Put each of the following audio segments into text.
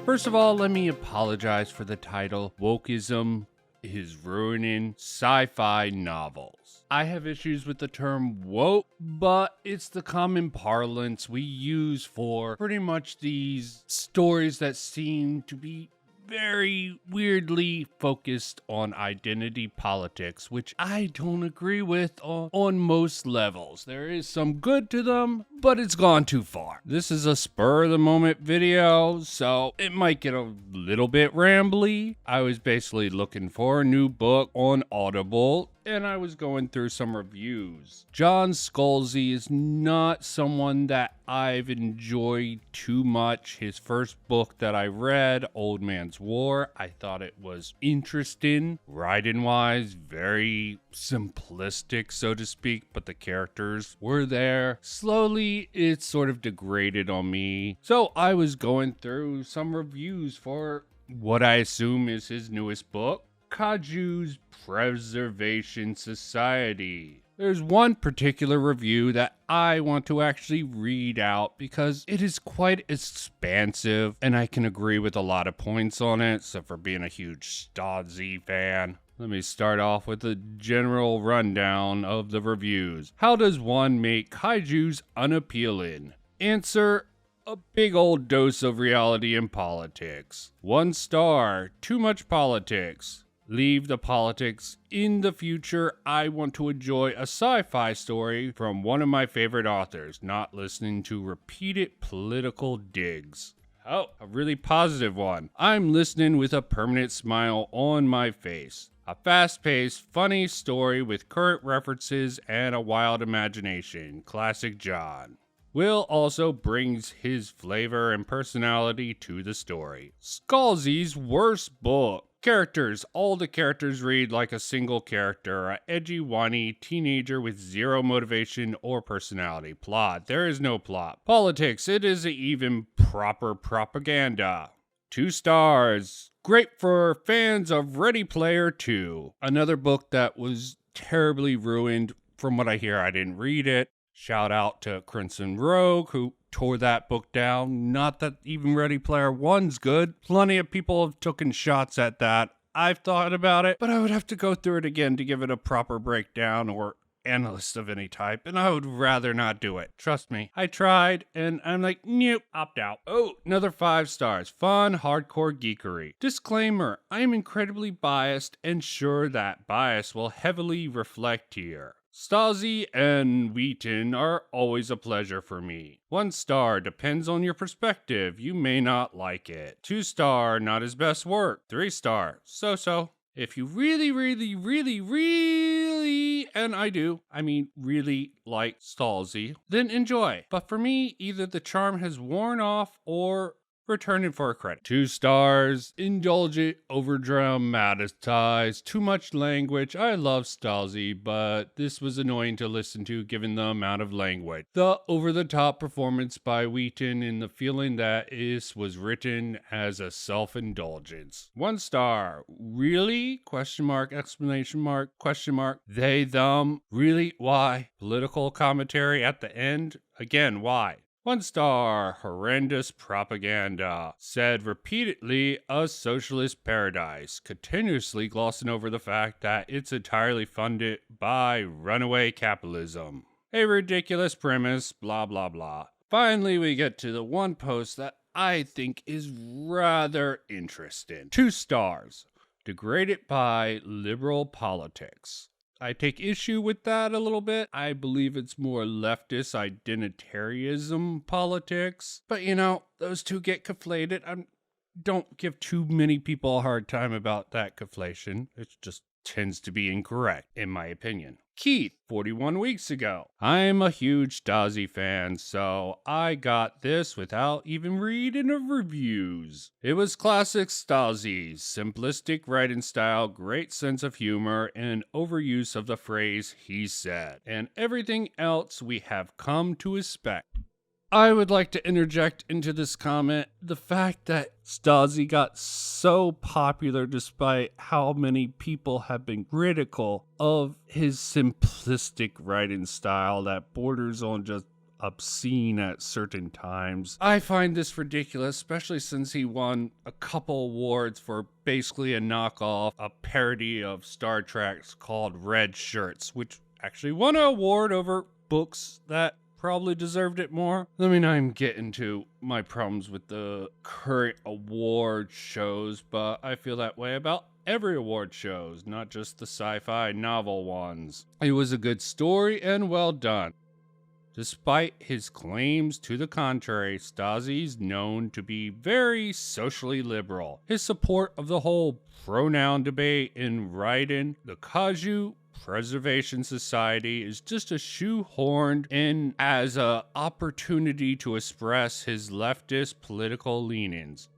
First of all, let me apologize for the title. Wokeism is ruining sci-fi novels. I have issues with the term woke, but it's the common parlance we use for pretty much these stories that seem to be very weirdly focused on identity politics, which I don't agree with on most levels. There is some good to them, but it's gone too far. This is a spur of the moment video, so it might get a little bit rambly. I was basically looking for a new book on Audible, and I was going through some reviews. John Scalzi is not someone that I've enjoyed too much. His first book that I read, Old Man's War, I thought it was interesting, writing-wise, very simplistic, so to speak, but the characters were there. Slowly, it sort of degraded on me. So I was going through some reviews for what I assume is his newest book, Kaiju Preservation Society. There's one particular review that I want to actually read out because it is quite expansive and I can agree with a lot of points on it, except for being a huge Scalzi fan. Let me start off with a general rundown of the reviews. How does one make kaijus unappealing? Answer: a big old dose of reality and politics. 1 star, too much politics. Leave the politics. In the future, I want to enjoy a sci-fi story from one of my favorite authors, not listening to repeated political digs. Oh, a really positive one. I'm listening with a permanent smile on my face. A fast-paced, funny story with current references and a wild imagination. Classic John. Will also brings his flavor and personality to the story. Scalzi's worst book. Characters. All the characters read like a single character, a edgy, whiny teenager with zero motivation or personality. Plot. There is no plot. Politics. It is even proper propaganda. 2 stars. Great for fans of Ready Player 2. Another book that was terribly ruined. From what I hear, I didn't read it. Shout out to Crimson Rogue, who tore that book down. Not that even Ready Player One's good. Plenty of people have taken shots at that. I've thought about it, but I would have to go through it again to give it a proper breakdown or analyst of any type, and I would rather not do it. Trust me, I tried, and I'm like, nope, opt out. Oh, another 5 stars. Fun, hardcore geekery. Disclaimer, I am incredibly biased and sure that bias will heavily reflect here. Scalzi and Wheaton are always a pleasure for me. 1 star, depends on your perspective. You may not like it. 2 star, not his best work. 3 star, so-so. If you really, and I do, really like Scalzi, then enjoy. But for me, either the charm has worn off or returning for a credit. 2 stars, indulgent, overdramatized, too much language. I love Scalzi, but this was annoying to listen to given the amount of language. The over-the-top performance by Wheaton and the feeling that this was written as a self-indulgence. 1 star, really? Question mark, exclamation mark, question mark. They, them, really? Why? Political commentary at the end? Again, why? 1 star, horrendous propaganda. Said repeatedly, a socialist paradise, continuously glossing over the fact that it's entirely funded by runaway capitalism. A ridiculous premise, blah blah blah. Finally, we get to the one post that I think is rather interesting. 2 stars, degraded by liberal politics. I take issue with that a little bit. I believe it's more leftist identitarianism politics. But those two get conflated. Don't give too many people a hard time about that conflation. It just tends to be incorrect, in my opinion. Keith, 41 weeks ago. I'm a huge Scalzi fan, so I got this without even reading the reviews. It was classic Scalzi, simplistic writing style, great sense of humor, and overuse of the phrase "he said," and everything else we have come to expect. I would like to interject into this comment the fact that Scalzi got so popular despite how many people have been critical of his simplistic writing style that borders on just obscene at certain times. I find this ridiculous, especially since he won a couple awards for basically a knockoff, a parody of Star Trek's called Red Shirts, which actually won an award over books that probably deserved it more. Let me not even get into my problems with the current award shows, but I feel that way about every award shows, not just the sci-fi novel ones. It was a good story and well done. Despite his claims to the contrary, Scalzi's known to be very socially liberal. His support of the whole pronoun debate in writing the Kaiju Preservation Society is just a shoehorned in as an opportunity to express his leftist political leanings.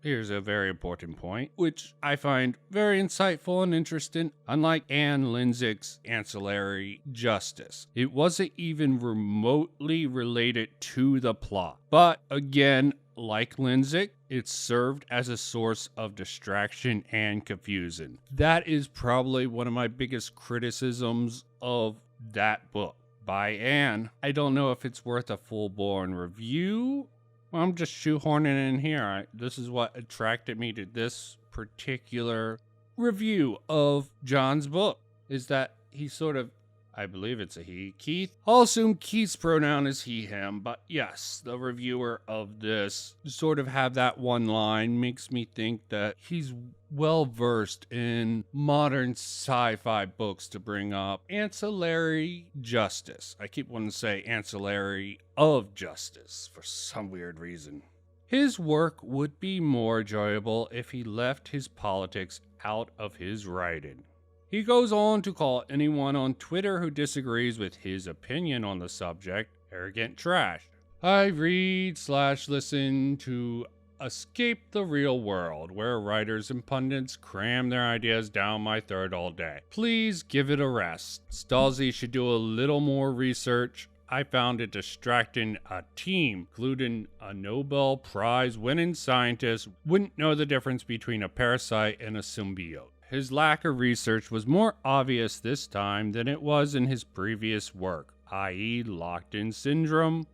Here's a very important point, which I find very insightful and interesting. Unlike Anne Linzig's Ancillary Justice, it wasn't even remotely related to the plot. But again, like Linzig, it served as a source of distraction and confusion. That is probably one of my biggest criticisms of that book by Anne. I don't know if it's worth a full-blown review. Well, I'm just shoehorning in here. This is what attracted me to this particular review of John's book, is that he sort of, I believe it's a he, Keith. I'll assume Keith's pronoun is he, him, but yes, the reviewer of this sort of have that one line makes me think that he's well versed in modern sci-fi books to bring up Ancillary Justice. I keep wanting to say Ancillary of Justice for some weird reason. His work would be more enjoyable if he left his politics out of his writing. He goes on to call anyone on Twitter who disagrees with his opinion on the subject arrogant trash. I read/listen to escape the real world, where writers and pundits cram their ideas down my throat all day. Please give it a rest. Scalzi should do a little more research. I found it distracting. A team, including a Nobel Prize winning scientist, wouldn't know the difference between a parasite and a symbiote. His lack of research was more obvious this time than it was in his previous work, i.e. locked-in syndrome,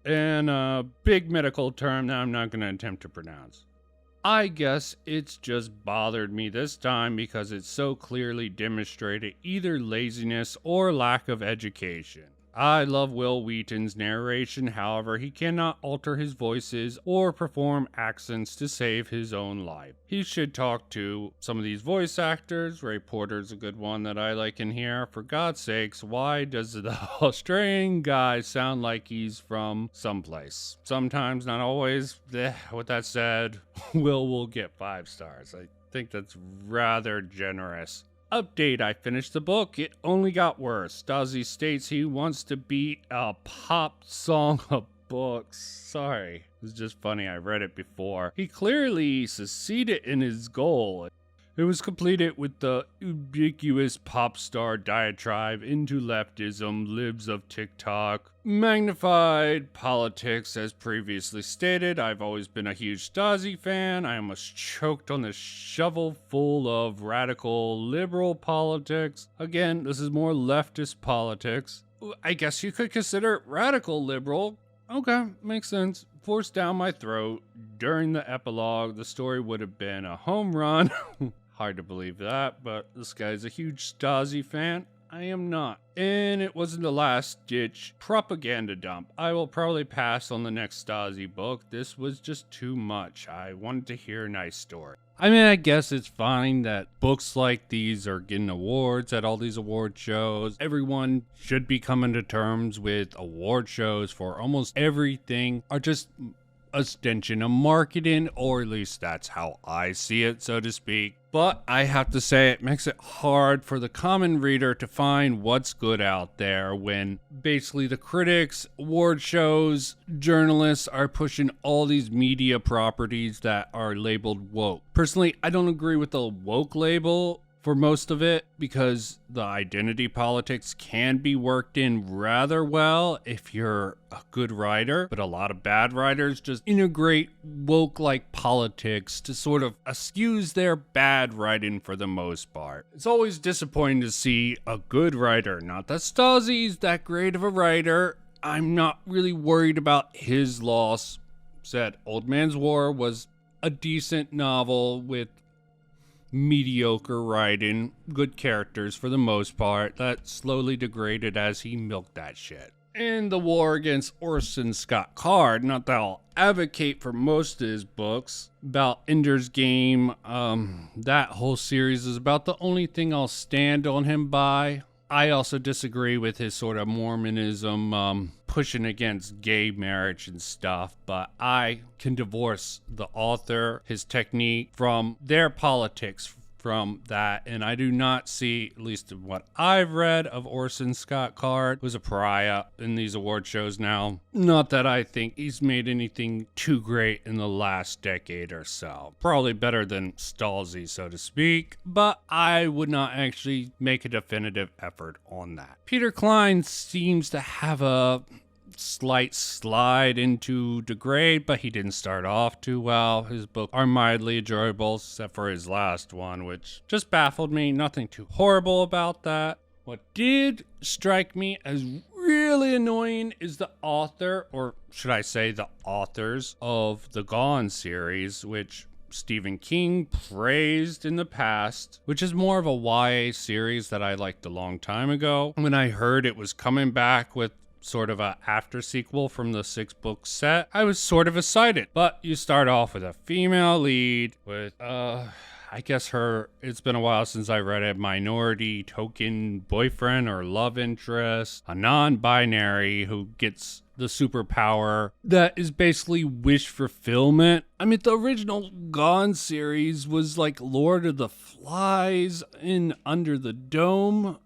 and a big medical term that I'm not going to attempt to pronounce. I guess it's just bothered me this time because it so clearly demonstrated either laziness or lack of education. I love Will Wheaton's narration, however, he cannot alter his voices or perform accents to save his own life. He should talk to some of these voice actors. Ray Porter's a good one that I like in here. For God's sakes, why does the Australian guy sound like he's from someplace? Sometimes, not always. With that said, will get 5 stars. I think that's rather generous. Update, I finished the book. It only got worse. Scalzi states he wants to beat a pop song of books. Sorry. It's just funny, I read it before. He clearly succeeded in his goal. It was completed with the ubiquitous pop star diatribe into leftism, libs of TikTok, magnified politics as previously stated. I've always been a huge Scalzi fan. I almost choked on the shovel full of radical liberal politics. Again, this is more leftist politics. I guess you could consider it radical liberal. Okay, makes sense. Forced down my throat. During the epilogue, the story would have been a home run. Hard to believe that, but this guy's a huge Scalzi fan. I am not. And it wasn't the last-ditch propaganda dump. I will probably pass on the next Scalzi book. This was just too much. I wanted to hear a nice story. I mean, I guess it's fine that books like these are getting awards at all these award shows. Everyone should be coming to terms with award shows for almost everything are just a extension of marketing, or at least that's how I see it, so to speak. But I have to say, it makes it hard for the common reader to find what's good out there when basically the critics, award shows, journalists are pushing all these media properties that are labeled woke. Personally, I don't agree with the woke label for most of it, because the identity politics can be worked in rather well if you're a good writer, but a lot of bad writers just integrate woke-like politics to sort of excuse their bad writing for the most part. It's always disappointing to see a good writer, not that Scalzi's that great of a writer, I'm not really worried about his loss. Said Old Man's War was a decent novel with mediocre writing, good characters for the most part, that slowly degraded as he milked that shit. And the war against Orson Scott Card, not that I'll advocate for most of his books, about Ender's Game, that whole series is about the only thing I'll stand on him by. I also disagree with his sort of Mormonism, pushing against gay marriage and stuff, but I can divorce the author, his technique, from their politics from that, and I do not see, at least in what I've read of Orson Scott Card, who's a pariah in these award shows now. Not that I think he's made anything too great in the last decade or so. Probably better than Scalzi, so to speak, but I would not actually make a definitive effort on that. Peter Klein seems to have a slight slide into degrade, but he didn't start off too well. His books are mildly enjoyable, except for his last one, which just baffled me. Nothing too horrible about that. What did strike me as really annoying is the author, or should I say the authors, of the Gone series, which Stephen King praised in the past, which is more of a YA series that I liked a long time ago. When I heard it was coming back with sort of a after sequel from the 6-book set, I was sort of excited. But you start off with a female lead with I guess it's been a while since I read it, minority token boyfriend or love interest, a non-binary who gets the superpower that is basically wish fulfillment. I mean, the original Gone series was like Lord of the Flies in Under the Dome.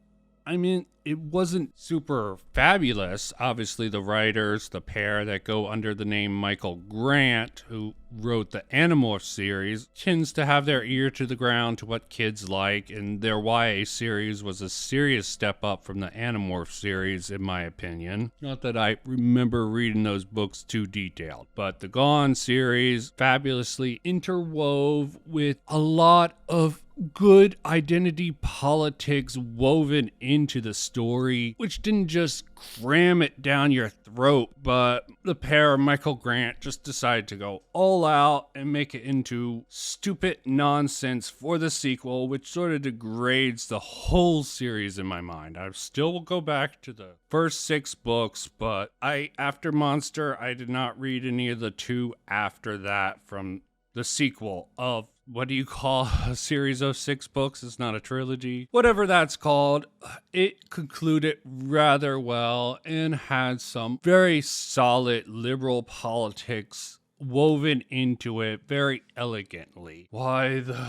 I mean, it wasn't super fabulous. Obviously, the writers, the pair that go under the name Michael Grant, who wrote the Animorphs series, tends to have their ear to the ground to what kids like, and their YA series was a serious step up from the Animorphs series, in my opinion. Not that I remember reading those books too detailed, but the Gone series fabulously interwove with a lot of good identity politics woven into the story, which didn't just cram it down your throat, but the pair, Michael Grant, just decided to go all out and make it into stupid nonsense for the sequel, which sort of degrades the whole series in my mind. I still will go back to the first 6 books, but after Monster, I did not read any of the 2 after that from the sequel of, what do you call a series of 6 books? It's not a trilogy. Whatever that's called. It concluded rather well and had some very solid liberal politics woven into it very elegantly. Why the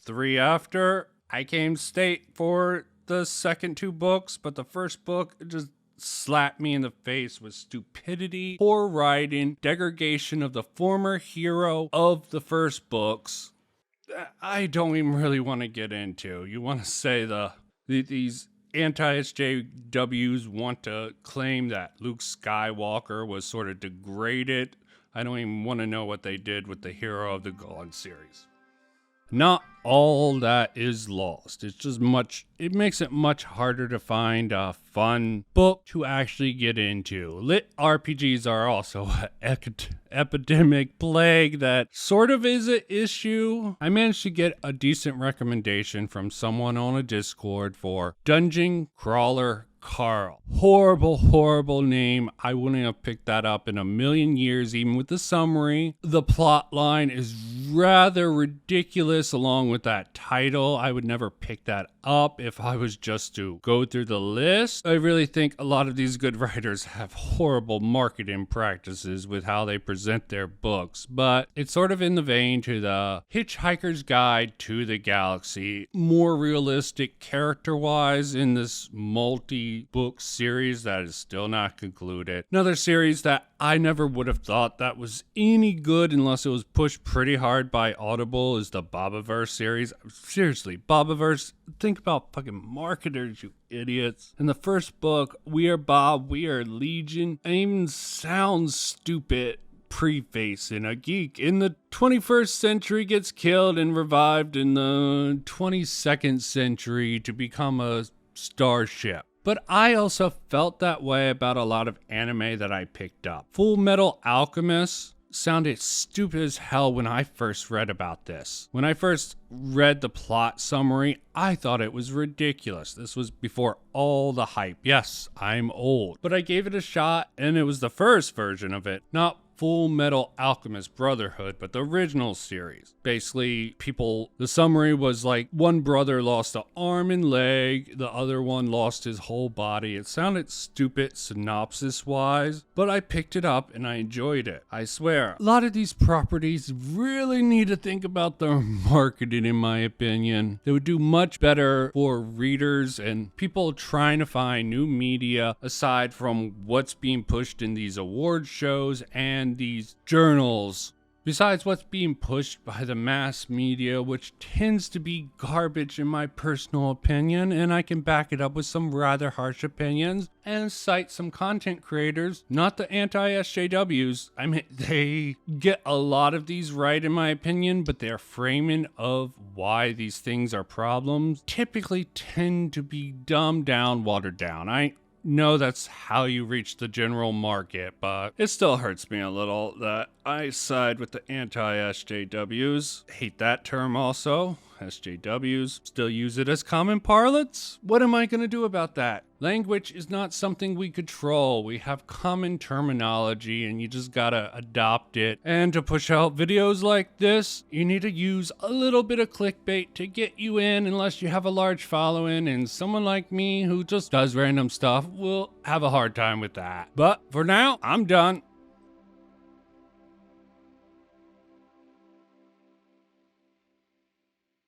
3 after? I came state for the second 2 books, but the first book just slapped me in the face with stupidity, poor writing, degradation of the former hero of the first books. I don't even really want to get into. You want to say these anti-SJWs want to claim that Luke Skywalker was sort of degraded. I don't even want to know what they did with the hero of the Gone series. Not all that is lost. It makes it much harder to find a fun book to actually get into. Lit RPGs are also an epidemic plague that sort of is an issue. I managed to get a decent recommendation from someone on a Discord for Dungeon Crawler Carl. Horrible name. I wouldn't have picked that up in a million years, even with the summary. The plot line is rather ridiculous along with that title. I would never pick that up if I was just to go through the list. I really think a lot of these good writers have horrible marketing practices with how they present their books, but it's sort of in the vein to the Hitchhiker's Guide to the Galaxy, more realistic character-wise in this multi-book series that is still not concluded. Another series that I never would have thought that was any good unless it was pushed pretty hard by Audible is the Bobaverse series. Seriously, Bobaverse, think about fucking marketers, you idiots. In the first book, we are Bob, we are Legion. It even sounds stupid. Preface in a geek in the 21st century gets killed and revived in the 22nd century to become a starship. But I also felt that way about a lot of anime that I picked up. Full Metal Alchemist sounded stupid as hell when I first read about this. When I first read the plot summary, I thought it was ridiculous. This was before all the hype. Yes, I'm old. But I gave it a shot, and it was the first version of it, not Full Metal Alchemist Brotherhood, but the original series. Basically, the summary was like one brother lost an arm and leg, the other one lost his whole body. It sounded stupid synopsis-wise, but I picked it up and I enjoyed it. I swear, a lot of these properties really need to think about their marketing, in my opinion. They would do much better for readers and people trying to find new media aside from what's being pushed in these award shows and these journals. Besides what's being pushed by the mass media, which tends to be garbage in my personal opinion, and I can back it up with some rather harsh opinions and cite some content creators, not the anti-SJWs. I mean, they get a lot of these right in my opinion, but their framing of why these things are problems typically tend to be dumbed down, watered down. I know that's how you reach the general market, but it still hurts me a little that I side with the anti-SJWs. Hate that term also. SJWs still use it as common parlance. What am I going to do about that? Language is not something we control. We have common terminology and you just gotta adopt it. And to push out videos like this, you need to use a little bit of clickbait to get you in, unless you have a large following, and someone like me who just does random stuff will have a hard time with that. But for now, I'm done.